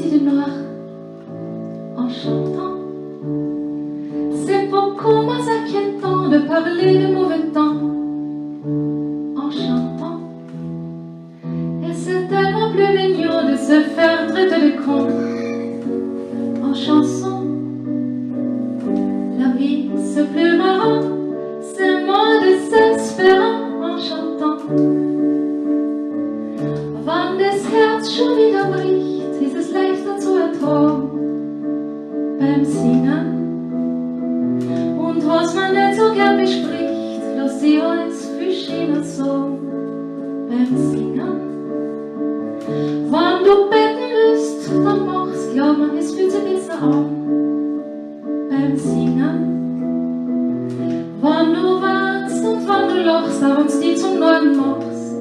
ici de noir en chantant. C'est beaucoup moins inquiétant de parler de mauvais temps en chantant. Et c'est tellement plus mignon de se faire traiter de con en chanson. La vie c'est plus marrant, c'est moins désespérant en chantant. Wann das Herz schon wieder bricht, ist es leichter zu ertragen beim Singen. Und was man nicht so gern bespricht, lass sie alles viel schöner sagen beim Singen. Wenn du beten willst, dann mach's, glaub mir, es fühlt sich besser an beim Singen. Wenn du weinst und wenn du lachst, auch wenn's die zum Neuen machst,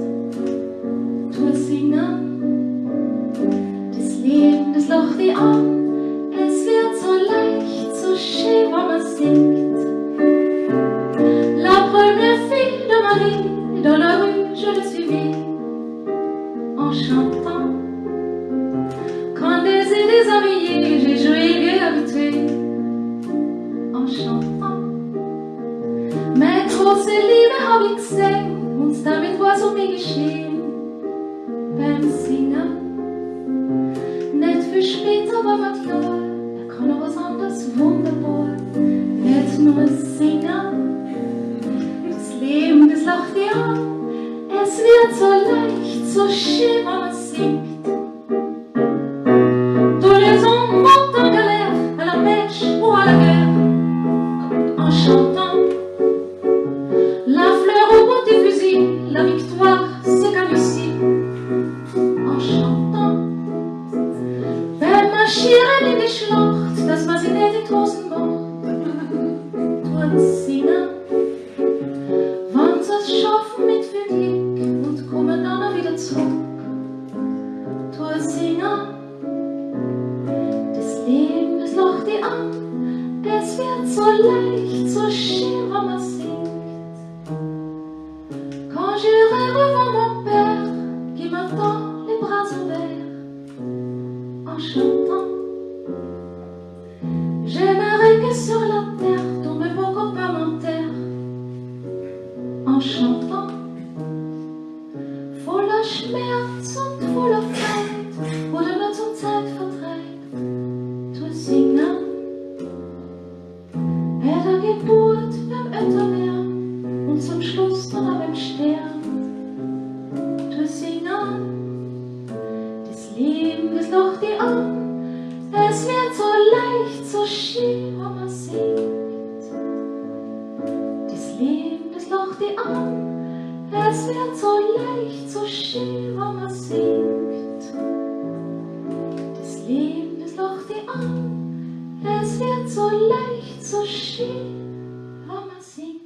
tu es singen. Das Leben, das lacht dich an, es wird so leicht, so schön, wenn man singt. La première fille de ma vie, dans la rue, je l'ai suivie en chantant. Quand des idées habillées, j'ai joué gai habitué en chantant. Mais große Liebe hab ich gesehen und damit war's um mich geschehen beim Singen. Nicht viel später war mein Jahr, da kann noch was anderes wunderbar, nicht nur singen. Das Leben, das lacht dich an, es wird so leicht, so schön, wenn man singt. Tous les hommes montent en galère, à la pêche ou à la guerre, en chantant. La fleur au bout du fusil, la victoire, c'est qu'un aussi, en chantant. Wenn man Schieren in die Schlacht, dass man sie nicht in die Hosen macht, tut singen. Wenn sie es schaffen mit viel Glück und kommen dann wieder zurück, tut singen. Das Leben, das lacht dich an, es wird so leicht, so schön, wenn man singt. Quand j'irai revoir mon père qui m'attend les bras ouverts en chantant, j'aimerais que sur la terre tombe vos copains m'enterrent en chantant. Voller Schmerz und voller Freude oder nur zum Zeitvertreib, tu singen. Bei der Geburt, beim Älterwerden und zum Schluss dann auch beim Sterben, tu singen. Das Leben, das lacht dich an, es wird so leicht, so schön, wenn man singt. Das Leben, das lacht dich an, es wird so leicht, so schön, wenn man singt. Das Leben, das lacht dich an, es wird so leicht, so schön, wenn man singt.